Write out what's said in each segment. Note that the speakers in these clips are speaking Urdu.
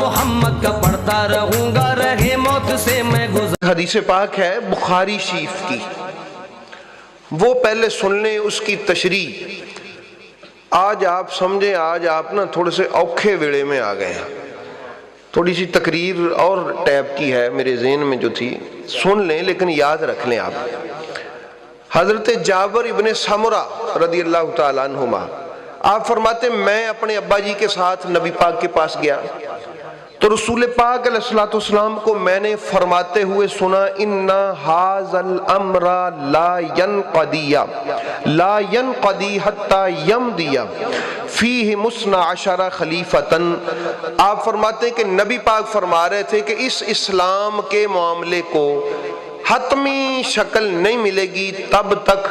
محمد کا پڑھتا رہوں گا، رہے موت سے میں گزر۔ حدیث پاک ہے بخاری شریف کی، وہ پہلے سن لیں اس کی تشریح۔ آج آپ سمجھیں، آج آپ نا تھوڑے سے اوکھے ویڑے میں آ گئے ہیں، تھوڑی سی تقریر اور ٹیپ کی ہے میرے ذہن میں جو تھی، سن لیں لیکن یاد رکھ لیں آپ۔ حضرت جابر ابن سمرہ رضی اللہ تعالیٰ عنہما آپ فرماتے میں اپنے ابا جی کے ساتھ نبی پاک کے پاس گیا تو رسول پاک علیہ الصلوۃ والسلام کو میں نے فرماتے ہوئے سنا، ان ھذا الامر لا ينقضی حتی یمضی فیہ مثنا عشر خلیفتن۔ آپ فرماتے ہیں کہ نبی پاک فرما رہے تھے کہ اس اسلام کے معاملے کو حتمی شکل نہیں ملے گی تب تک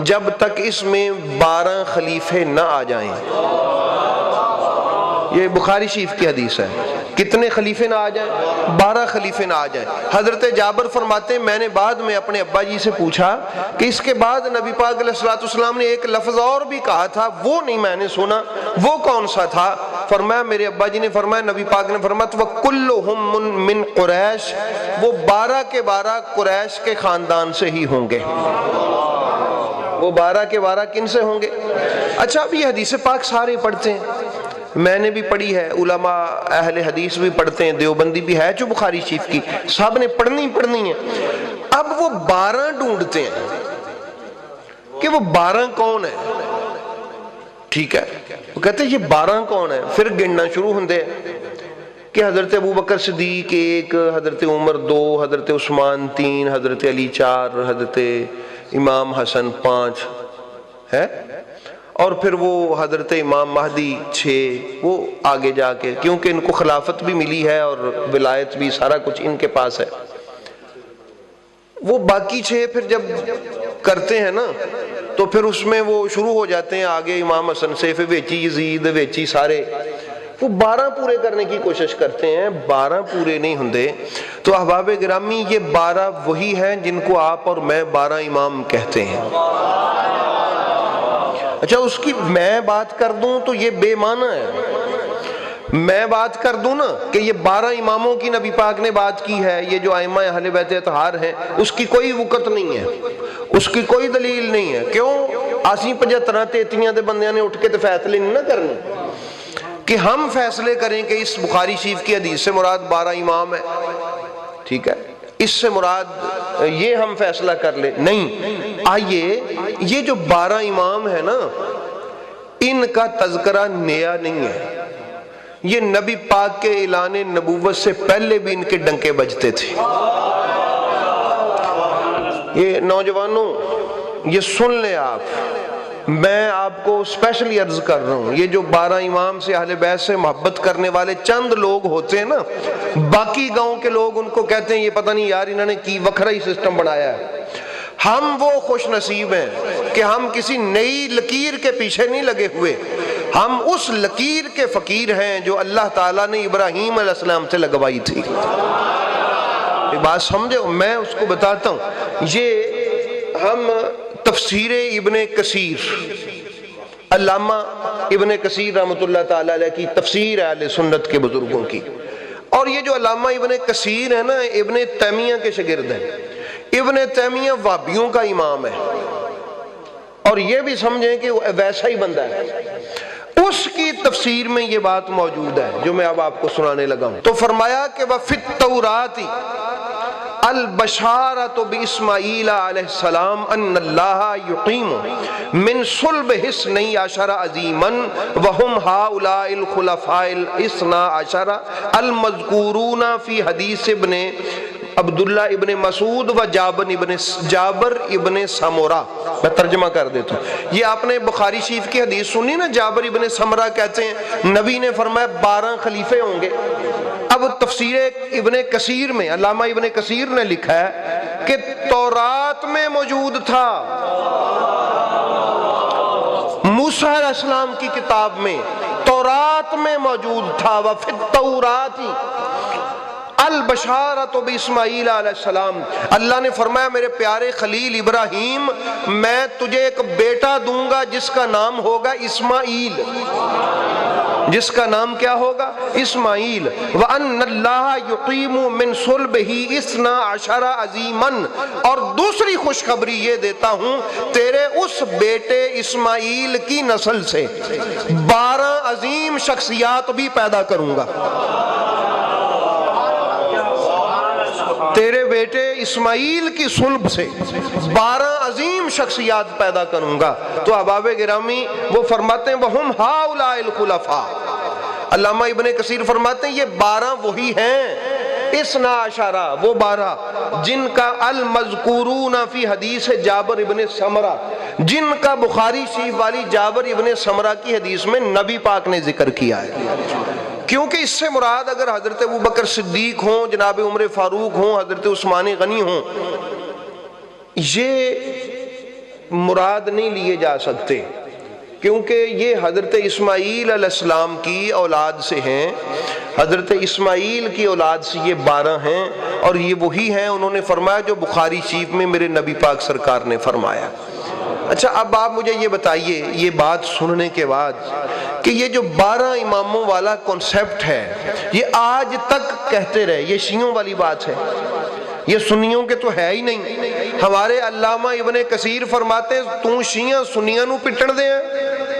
جب تک اس میں 12 خلیفے نہ آ جائیں۔ یہ بخاری شریف کی حدیث ہے، کتنے خلیفے نہ آ جائیں؟ 12 خلیفے نہ آ جائیں۔ حضرت جابر فرماتے ہیں میں نے بعد میں اپنے ابا جی سے پوچھا کہ اس کے بعد نبی پاک علیہ الصلوۃ والسلام نے ایک لفظ اور بھی کہا تھا، وہ نہیں میں نے سنا، وہ کون سا تھا؟ فرمایا میرے ابا جی نے فرمایا، نبی پاک نے فرمایا وَكُلُّهُم مِّن قریش، وہ 12 کے 12 قریش کے خاندان سے ہی ہوں گے۔ وہ 12 کے 12 کن سے ہوں گے؟ اچھا اب یہ حدیث پاک سارے پڑھتے ہیں، میں نے بھی پڑھی ہے، علماء اہل حدیث بھی پڑھتے ہیں، دیوبندی بھی ہے جو بخاری شریف کی، سب نے پڑھنی ہے۔ اب وہ 12 ڈھونڈتے ہیں کہ وہ 12 کون ہے، ٹھیک ہے، وہ کہتے ہیں یہ 12 کون ہے، پھر گننا شروع ہوندے ہیں کہ حضرت ابوبکر صدیق 1، حضرت عمر 2، حضرت عثمان 3، حضرت علی 4، حضرت امام حسن 5 ہے، اور پھر وہ حضرت امام مہدی 6، وہ آگے جا کے، کیونکہ ان کو خلافت بھی ملی ہے اور ولایت بھی، سارا کچھ ان کے پاس ہے۔ وہ باقی 6 پھر جب کرتے ہیں نا تو پھر اس میں وہ شروع ہو جاتے ہیں آگے امام حسن سے، پھر ویچی یزید، ویچی سارے، وہ 12 پورے کرنے کی کوشش کرتے ہیں، 12 پورے نہیں ہوندے۔ تو احباب گرامی یہ 12 وہی ہیں جن کو آپ اور میں 12 امام کہتے ہیں۔ اچھا اس کی میں بات کر دوں تو یہ بے معنی ہے، میں بات کر دوں نا کہ یہ 12 اماموں کی نبی پاک نے بات کی ہے، یہ جو ائمہ اہل بیت اطہار ہیں، اس کی کوئی وقت نہیں ہے، اس کی کوئی دلیل نہیں ہے۔ کیوں؟ اسی 75 33 دے بندیاں نے اٹھ کے تو فیصلے نہیں نہ کرنے کہ ہم فیصلے کریں کہ اس بخاری شریف کی حدیث سے مراد 12 امام ہے، ٹھیک ہے، اس سے مراد یہ ہم فیصلہ کر لیں، نہیں۔ آئیے یہ جو 12 امام ہیں نا، ان کا تذکرہ نیا نہیں ہے، یہ نبی پاک کے اعلان نبوت سے پہلے بھی ان کے ڈنکے بجتے تھے۔ یہ نوجوانوں یہ سن لیں آپ، میں آپ کو اسپیشلی عرض کر رہا ہوں، یہ جو 12 امام سے اہل بیت سے محبت کرنے والے چند لوگ ہوتے ہیں نا، باقی گاؤں کے لوگ ان کو کہتے ہیں یہ پتہ نہیں یار انہوں نے کی وکھرا ہی سسٹم بنایا ہے۔ ہم وہ خوش نصیب ہیں کہ ہم کسی نئی لکیر کے پیچھے نہیں لگے ہوئے، ہم اس لکیر کے فقیر ہیں جو اللہ تعالیٰ نے ابراہیم علیہ السلام سے لگوائی تھی۔ یہ بات سمجھے، میں اس کو بتاتا ہوں، یہ ہم تفسیر ابن کثیر، علامہ ابن کثیر رحمۃ اللہ تعالیٰ علیہ کی تفسیر ہے اہل سنت کے بزرگوں کی، اور یہ جو علامہ ابن کثیر ہے نا، ابن تیمیہ کے شاگرد ہیں۔ ابن تیمیہ وہابیوں کا امام ہے، اور یہ بھی سمجھیں کہ وہ ویسا ہی بندہ ہے، اس کی تفسیر میں یہ بات موجود ہے جو میں اب آپ کو سنانے لگا ہوں۔ تو فرمایا کہ وَفِي التوراۃ البشارۃ باسماعیل علیہ السلام ان اللہ یقیم من صلبہ اثنی عشر عظیما وہم ہؤلاء الخلفاء الاثنی عشر المذکورون فی حدیث ابن عبداللہ ابن مسعود و جابر ابن سمرہ۔ میں ترجمہ کر دیتا ہوں، یہ آپ نے بخاری شریف کی حدیث سنی نا، جابر ابن سمرہ کہتے ہیں نبی نے فرمایا 12 خلیفے ہوں گے۔ اب تفسیر ابن کثیر میں علامہ ابن کثیر نے لکھا ہے کہ تورات میں موجود تھا، موسیٰ علیہ السلام کی کتاب میں تورات میں موجود تھا، وفی التوراۃ البشارۃ باسماعیل علیہ السلام، اللہ نے فرمایا میرے پیارے خلیل ابراہیم میں تجھے ایک بیٹا دوں گا جس کا نام ہوگا اسماعیل، جس کا نام کیا ہوگا؟ اسماعیل۔ وَأَنَّ اللَّهَ يُقِيمُ مِن صُلْبِهِ 12 عَظِيمًا، اور دوسری خوشخبری یہ دیتا ہوں تیرے اس بیٹے اسماعیل کی نسل سے 12 عظیم شخصیات بھی پیدا کروں گا۔ تیرے بیٹے اسماعیل کی صلب سے 12 عظیم شخصیات پیدا کروں گا۔ تو احباب گرامی وہ فرماتے ہیں وَهُمْ هَؤُلَاءِ الْخُلَفَاء، علامہ ابن کثیر فرماتے ہیں یہ 12 وہی ہیں، 12 وہ 12 جن کا المذکورون فی حدیث جابر ابن سمرہ، جن کا بخاری شریف والی جابر ابن سمرہ کی حدیث میں نبی پاک نے ذکر کیا ہے۔ کیونکہ اس سے مراد اگر حضرت ابوبکر صدیق ہوں، جناب عمر فاروق ہوں، حضرت عثمان غنی ہوں، یہ مراد نہیں لیے جا سکتے، کیونکہ یہ حضرت اسماعیل علیہ السلام کی اولاد سے ہیں، حضرت اسماعیل کی اولاد سے یہ 12 ہیں، اور یہ وہی ہیں انہوں نے فرمایا جو بخاری شریف میں میرے نبی پاک سرکار نے فرمایا۔ اچھا اب آپ مجھے یہ بتائیے یہ بات سننے کے بعد کہ یہ جو 12 اماموں والا کنسپٹ ہے یہ آج تک کہتے رہے، یہ شیعوں والی بات ہے، یہ سنیوں کے تو ہے ہی نہیں۔ ہمارے علامہ ابن کثیر فرماتے تو شیعہ سنیاں نو پٹن دے ہیں،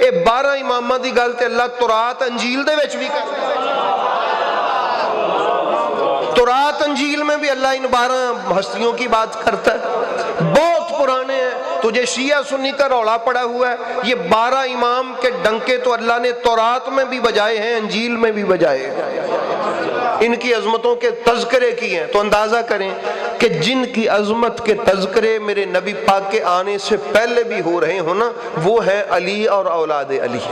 اے 12 امامہ دی گل تے اللہ تورات انجیل دے وچ بھی کرتا ہے، تورات انجیل میں بھی اللہ ان 12 ہستیوں کی بات کرتا ہے، بہت پرانے ہیں۔ تجھے شیعہ سنی کا رولا پڑا ہوا ہے، یہ 12 امام کے ڈنکے تو اللہ نے تورات میں بھی بجائے ہیں، انجیل میں بھی بجائے ہیں، ان کی عظمتوں کے تذکرے کیے ہیں۔ تو اندازہ کریں کہ جن کی عظمت کے تذکرے میرے نبی پاک کے آنے سے پہلے بھی ہو رہے ہوں نا، وہ ہے علی اور اولاد علی،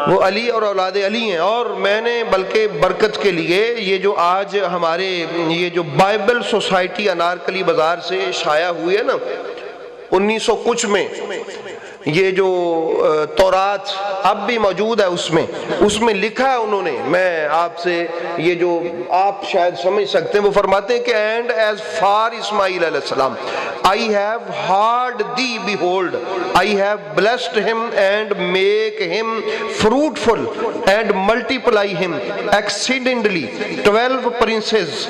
وہ علی اور اولاد علی ہیں۔ اور میں نے بلکہ برکت کے لیے یہ جو آج ہمارے یہ جو بائبل سوسائٹی انارکلی بازار سے شائع ہوئی ہے نا 1900 کچھ میں، یہ جو تورات اب بھی موجود ہے اس میں لکھا ہے انہوں نے، میں آپ سے یہ جو آپ شاید سمجھ سکتے ہیں، وہ فرماتے ہیں کہ اینڈ ایز فار اسماعیل علیہ السلام I have heard thee, behold, I have blessed him and make him fruitful and multiply him exceedingly 12 princes،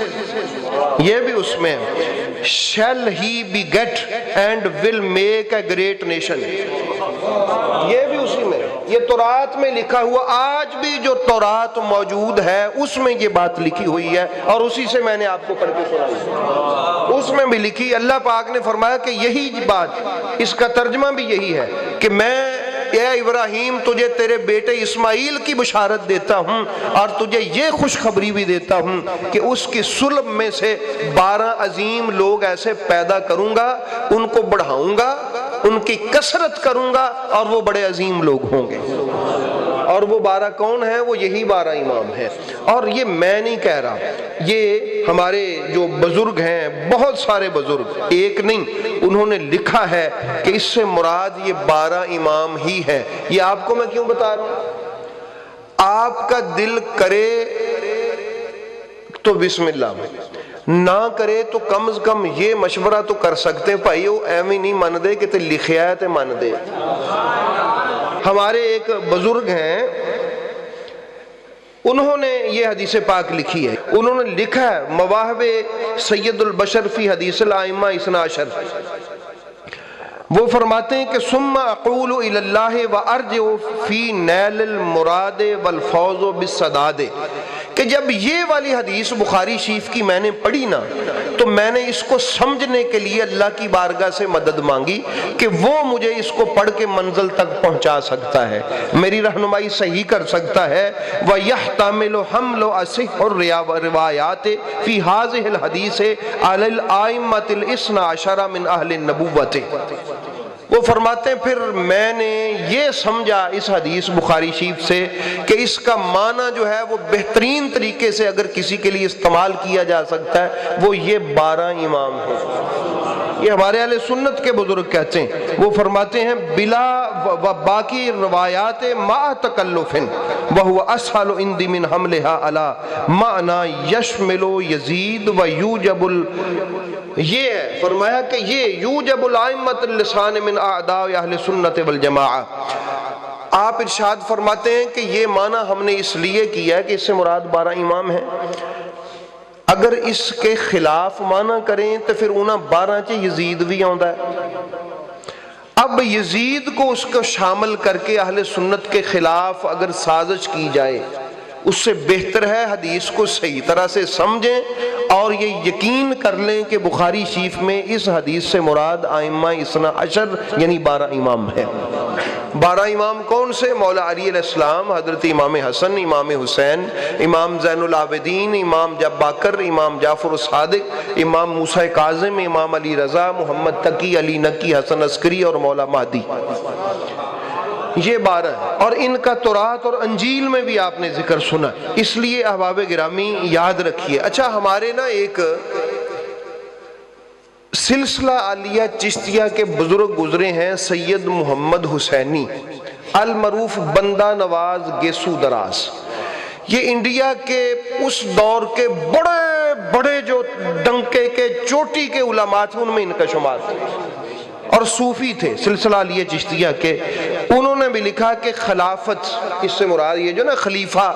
یہ بھی اس میں shall he beget and will make a great nation، یہ بھی اسی میں، یہ تورات میں لکھا ہوا، آج بھی جو تورات موجود ہے اس میں یہ بات لکھی ہوئی ہے، اور اسی سے میں نے آپ کو پڑھ کے سنائی، اس میں بھی لکھی۔ اللہ پاک نے فرمایا کہ یہی بات، اس کا ترجمہ بھی یہی ہے کہ میں اے ابراہیم تجھے تیرے بیٹے اسماعیل کی بشارت دیتا ہوں، اور تجھے یہ خوشخبری بھی دیتا ہوں کہ اس کی صلب میں سے 12 عظیم لوگ ایسے پیدا کروں گا، ان کو بڑھاؤں گا، ان کی کثرت کروں گا، اور وہ بڑے عظیم لوگ ہوں گے۔ اور وہ 12 کون ہیں؟ وہ یہی 12 امام ہیں۔ اور یہ میں نہیں کہہ رہا، یہ ہمارے جو بزرگ ہیں، بہت سارے بزرگ، ایک نہیں، انہوں نے لکھا ہے کہ اس سے مراد یہ 12 امام ہی ہے۔ یہ آپ کو میں کیوں بتا رہا ہوں؟ آپ کا دل کرے تو بسم اللہ، نہ کرے تو کم از کم یہ مشورہ تو کر سکتے بھائیو ایویں نہیں من دے کہ تے لکھیا ہے تے من دے۔ ہمارے ایک بزرگ ہیں، انہوں نے یہ حدیث پاک لکھی ہے، انہوں نے لکھا ہے مواہب سید البشر فی حدیث الائمہ 12، وہ فرماتے ہیں کہ ثم اقول الی اللہ وارجع فی نیل المراد والفوز بالسداد، کہ جب یہ والی حدیث بخاری شریف کی میں نے پڑھی نا تو میں نے اس کو سمجھنے کے لیے اللہ کی بارگاہ سے مدد مانگی کہ وہ مجھے اس کو پڑھ کے منزل تک پہنچا سکتا ہے، میری رہنمائی صحیح کر سکتا ہے۔ وَيَحْتَمِلُ حَمْلُ أَصِحُّ الرِّوَایَاتِ فِي هَذِهِ الْحَدِيثِ عَلَى الْآئِمَّةِ الْاثْنَى عَشَرَ مِنْ أَهْلِ النُّبُوَّةِ۔ وہ فرماتے ہیں پھر میں نے یہ سمجھا اس حدیث بخاری شریف سے کہ اس کا معنی جو ہے وہ بہترین طریقے سے اگر کسی کے لیے استعمال کیا جا سکتا ہے وہ یہ 12 امام ہیں۔ یہ ہمارے اہل سنت کے بزرگ کہتے ہیں، وہ فرماتے ہیں بلا و باقی روایات ما تکلف وہو اسہل عندی من حملها علی معنی یشمل یزید و یوجب یہ ہے فرمایا کہ یہ یوجب الائمۃ اللسان من اعداء اہل سنت والجماعہ، آپ ارشاد فرماتے ہیں کہ یہ معنی ہم نے اس لیے کیا ہے کہ اس سے مراد 12 امام ہیں، اگر اس کے خلاف معنی کریں تو پھر انہاں 12 چ یزید بھی آندا ہے۔ اب یزید کو اس کو شامل کر کے اہل سنت کے خلاف اگر سازش کی جائے، اس سے بہتر ہے حدیث کو صحیح طرح سے سمجھیں اور یہ یقین کر لیں کہ بخاری شریف میں اس حدیث سے مراد ائمہ اثنا عشر یعنی 12 امام ہیں۔ 12 امام کون سے؟ مولا علی علیہ السلام، حضرت امام حسن، امام حسین، امام زین العابدین، امام جب باکر، امام جعفر الصادق، امام موسیٰ کاظم، امام علی رضا، محمد تقی، علی نقی، حسن عسکری اور مولا مہدی۔ یہ 12 ہیں، اور ان کا تورات اور انجیل میں بھی آپ نے ذکر سنا، اس لیے احباب گرامی یاد رکھیے۔ اچھا، ہمارے نا ایک سلسلہ عالیہ چشتیہ کے بزرگ گزرے ہیں، سید محمد حسینی المعروف بندہ نواز گیسو دراز۔ یہ انڈیا کے اس دور کے بڑے بڑے جو ڈنکے کے چوٹی کے علماء تھے، ان میں ان کا شمار تھا، اور صوفی تھے سلسلہ علیہ چشتیہ کے۔ انہوں نے بھی لکھا کہ خلافت، اس سے مراد یہ جو نا خلیفہ،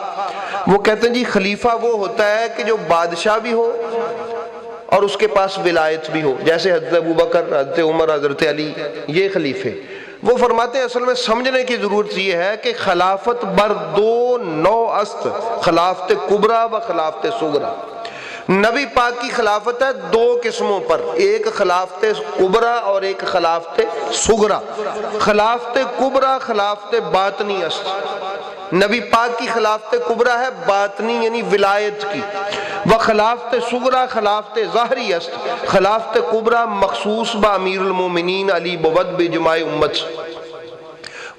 وہ کہتے ہیں جی خلیفہ وہ ہوتا ہے کہ جو بادشاہ بھی ہو اور اس کے پاس ولایت بھی ہو، جیسے حضرت ابوبکر، حضرت عمر، حضرت علی، یہ خلیفے۔ وہ فرماتے ہیں اصل میں سمجھنے کی ضرورت یہ ہے کہ خلافت بر 2 نوع است، خلافت کبریٰ و خلافت صغریٰ۔ نبی پاک کی خلافت ہے 2 قسموں پر، ایک خلافت کبریٰ اور ایک خلافت صغریٰ۔ خلافت کبریٰ خلافت باطنی است، نبی پاک کی خلافت کبریٰ ہے باطنی یعنی ولایت کی، و خلافت صغریٰ خلافت ظاہری است، خلافت کبریٰ مخصوص با امیر المومنین علی بود بجماع امت۔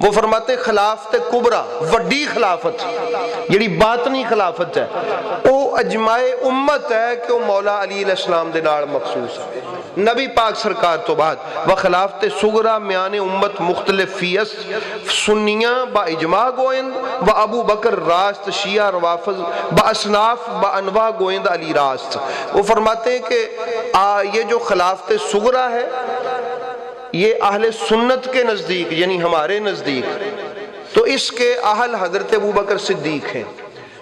وہ فرماتے ہیں خلافت کبریٰ وڈی خلافت یعنی باطنی خلافت ہے، وہ اجماع امت ہے کہ وہ مولا علی علیہ السلام دے نال مخصوص ہے، نبی پاک سرکار تو بعد۔ و خلافت صغریٰ میان امت مختلف فیس، سنیاں با اجماع گوئند، و ابو بکر راست، شیعہ روافض با اصناف با انواع گوئند علی راست۔ وہ فرماتے ہیں کہ یہ جو خلافت صغریٰ ہے، یہ اہل سنت کے نزدیک یعنی ہمارے نزدیک تو اس کے اہل حضرت ابوبکر صدیق ہیں،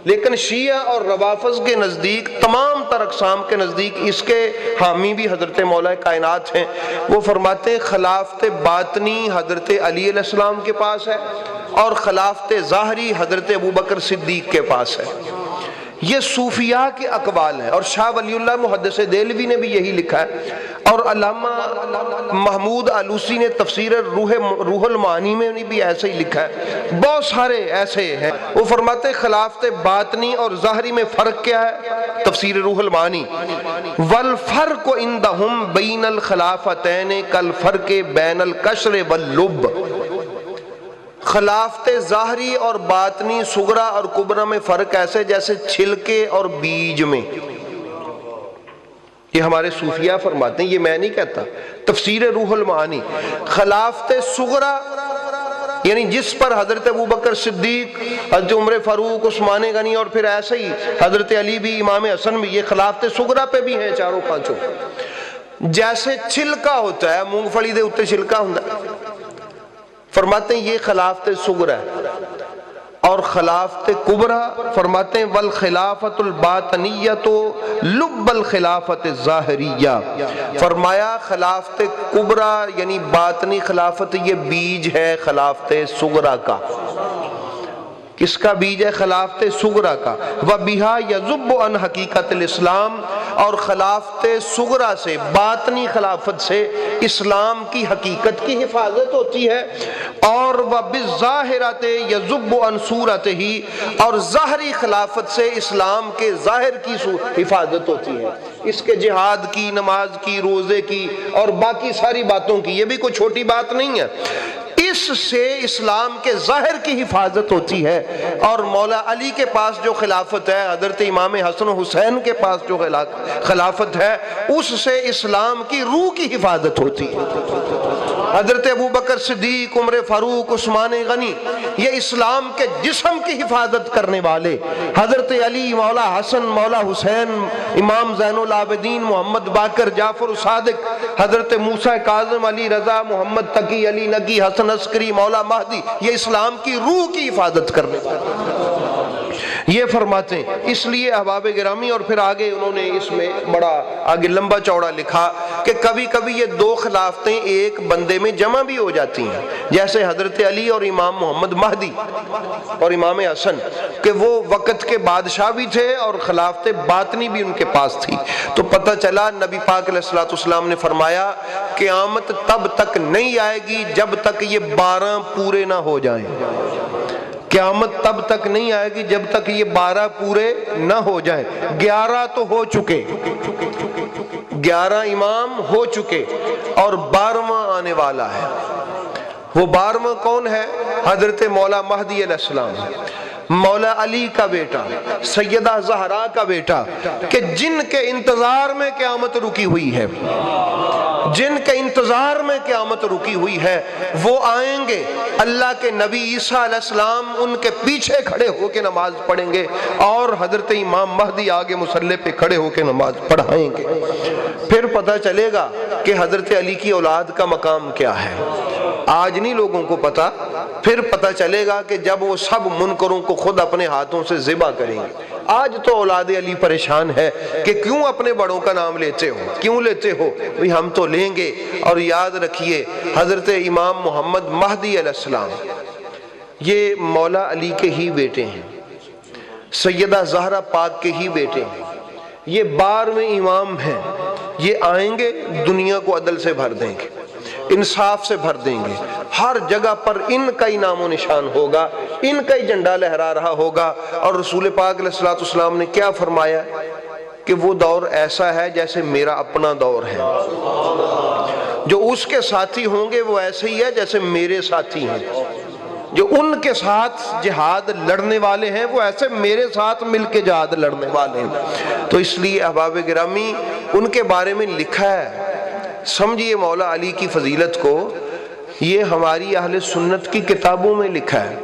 لیکن شیعہ اور روافض کے نزدیک، تمام تر اقسام کے نزدیک اس کے حامی بھی حضرت مولا کائنات ہیں۔ وہ فرماتے ہیں خلافت باطنی حضرت علی علیہ السلام کے پاس ہے اور خلافت ظاہری حضرت ابوبکر صدیق کے پاس ہے۔ یہ صوفیاء کے اقوال ہیں، اور شاہ ولی اللہ محدث دہلوی نے بھی یہی لکھا ہے، اور علامہ محمود آلوسی نے تفسیر روح المعانی میں بھی ایسے ہی لکھا ہے، بہت سارے ایسے ہیں۔ وہ فرماتے ہیں خلافت باطنی اور ظاہری میں فرق کیا ہے؟ تفسیر روح المعانی، والفرق عندہم بین الخلافتین کالفرق بین القشر واللب۔ خلافت ظاہری اور باطنی صغریٰ اور کبریٰ میں فرق ایسے جیسے چھلکے اور بیج میں۔ یہ ہمارے صوفیاء فرماتے ہیں، یہ میں نہیں کہتا، تفسیر روح المعانی۔ خلافت صغریٰ یعنی جس پر حضرت ابوبکر صدیق، حضرت عمر فاروق، عثمان غنی اور پھر ایسے ہی حضرت علی بھی، امام حسن بھی، یہ خلافت صغریٰ پہ بھی ہیں چاروں پانچوں۔ جیسے چھلکا ہوتا ہے، مونگ پھلی دے اتے چھلکا ہوتا ہے، فرماتے ہیں یہ خلافت صغریٰ ہے۔ اور خلافت کبریٰ فرماتے ہیں والخلافت الباطنیۃ لب الخلافت الظاہریہ۔ فرمایا خلافت کبریٰ یعنی باطنی خلافت یہ بیج ہے خلافت صغریٰ کا۔ کس کا بیج ہے؟ خلافت صغریٰ کا۔ وَبِهَا يَذُبُّ عَنْ حقیقت الاسلام، اور خلافت صغریٰ سے، باطنی خلافت سے اسلام کی حقیقت کی حفاظت ہوتی ہے، اور وَبِالظَّاهِرَةِ يَذُبُّ عَنْ صُورَتِهِ، اور ظاہری خلافت سے اسلام کے ظاہر کی حفاظت ہوتی ہے، اس کے جہاد کی، نماز کی، روزے کی اور باقی ساری باتوں کی۔ یہ بھی کوئی چھوٹی بات نہیں ہے، اس سے اسلام کے ظاہر کی حفاظت ہوتی ہے۔ اور مولا علی کے پاس جو خلافت ہے، حضرت امام حسن و حسین کے پاس جو خلافت ہے، اس سے اسلام کی روح کی حفاظت ہوتی ہے۔ حضرت ابو بکر صدیق، عمر فاروق، عثمان غنی، یہ اسلام کے جسم کی حفاظت کرنے والے، حضرت علی، مولا حسن، مولا حسین، امام زین العابدین، محمد باقر، جعفر صادق، حضرت موسیٰ کاظم، علی رضا، محمد تقی، علی نگی، حسن عسکری، مولا مہدی، یہ اسلام کی روح کی حفاظت کرنے والے یہ فرماتے ہیں۔ اس لیے احباب گرامی، اور پھر آگے انہوں نے اس میں بڑا آگے لمبا چوڑا لکھا کہ کبھی کبھی یہ دو خلافتیں ایک بندے میں جمع بھی ہو جاتی ہیں، جیسے حضرت علی اور امام محمد مہدی اور امام حسن، کہ وہ وقت کے بادشاہ بھی تھے اور خلافت باطنی بھی ان کے پاس تھی۔ تو پتہ چلا نبی پاک علیہ السلام نے فرمایا قیامت تب تک نہیں آئے گی جب تک یہ 12 پورے نہ ہو جائیں۔ قیامت تب تک نہیں آئے گی جب تک یہ 12 پورے نہ ہو جائیں۔ 11 تو ہو چکے، 11 امام ہو چکے اور 12واں آنے والا ہے۔ وہ 12واں کون ہے؟ حضرت مولا مہدی علیہ السلام، مولا علی کا بیٹا، سیدہ زہرا کا بیٹا، کہ جن کے انتظار میں قیامت رکی ہوئی ہے، جن کے انتظار میں قیامت رکی ہوئی ہے، وہ آئیں گے۔ اللہ کے نبی عیسیٰ علیہ السلام ان کے پیچھے کھڑے ہو کے نماز پڑھیں گے اور حضرت امام مہدی آگے مصلی پہ کھڑے ہو کے نماز پڑھائیں گے۔ پھر پتہ چلے گا کہ حضرت علی کی اولاد کا مقام کیا ہے۔ آج نہیں لوگوں کو پتا، پھر پتہ چلے گا کہ جب وہ سب منکروں کو خود اپنے ہاتھوں سے ذبح کریں گے۔ آج تو اولاد علی پریشان ہے کہ کیوں اپنے بڑوں کا نام لیتے ہو، کیوں لیتے ہو؟ بھئی ہم تو لیں گے۔ اور یاد رکھیے حضرت امام محمد مہدی علیہ السلام یہ مولا علی کے ہی بیٹے ہیں، سیدہ زہرا پاک کے ہی بیٹے ہیں، یہ 12ویں امام ہیں۔ یہ آئیں گے، دنیا کو عدل سے بھر دیں گے، انصاف سے بھر دیں گے، ہر جگہ پر ان کا ہی نام و نشان ہوگا، ان کا ہی جھنڈا لہرا رہا ہوگا۔ اور رسول پاک علیہ السلام نے کیا فرمایا کہ وہ دور ایسا ہے جیسے میرا اپنا دور ہے، جو اس کے ساتھی ہوں گے وہ ایسے ہی ہے جیسے میرے ساتھی ہیں، جو ان کے ساتھ جہاد لڑنے والے ہیں وہ ایسے میرے ساتھ مل کے جہاد لڑنے والے ہیں۔ تو اس لیے احباب گرامی ان کے بارے میں لکھا ہے، سمجھیے مولا علی کی فضیلت کو، یہ ہماری اہل سنت کی کتابوں میں لکھا ہے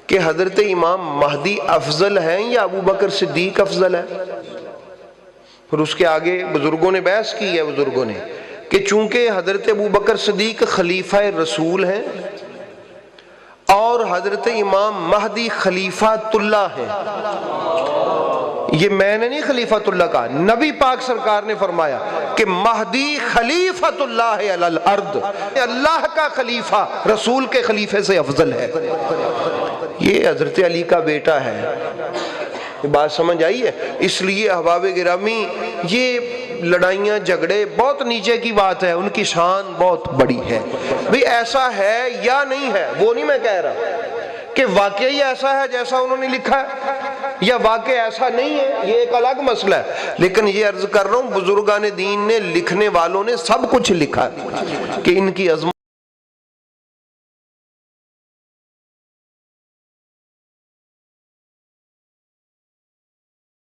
کہ حضرت امام مہدی افضل ہیں یا ابو بکر صدیق افضل ہے۔ پھر اس کے آگے بزرگوں نے بحث کی ہے، بزرگوں نے، کہ چونکہ حضرت ابو بکر صدیق خلیفہ رسول ہیں اور حضرت امام مہدی خلیفۃ اللہ ہیں۔ یہ میں نے نہیں خلیفۃ اللہ کہا، نبی پاک سرکار نے فرمایا کہ مہدی خلیفۃ اللہ علی الارض، اللہ کا خلیفہ رسول کے خلیفے سے افضل ہے۔ یہ حضرت علی کا بیٹا ہے، یہ بات سمجھ آئی ہے؟ اس لیے احباب گرامی یہ لڑائیاں جھگڑے بہت نیچے کی بات ہے، ان کی شان بہت بڑی ہے۔ بھئی ایسا ہے یا نہیں ہے وہ نہیں میں کہہ رہا کہ واقعی ایسا ہے جیسا انہوں نے لکھا ہے یا واقعی ایسا نہیں ہے، یہ ایک الگ مسئلہ ہے، لیکن یہ عرض کر رہا ہوں بزرگان دین نے، لکھنے والوں نے سب کچھ لکھا ہے کہ ان کی عظمت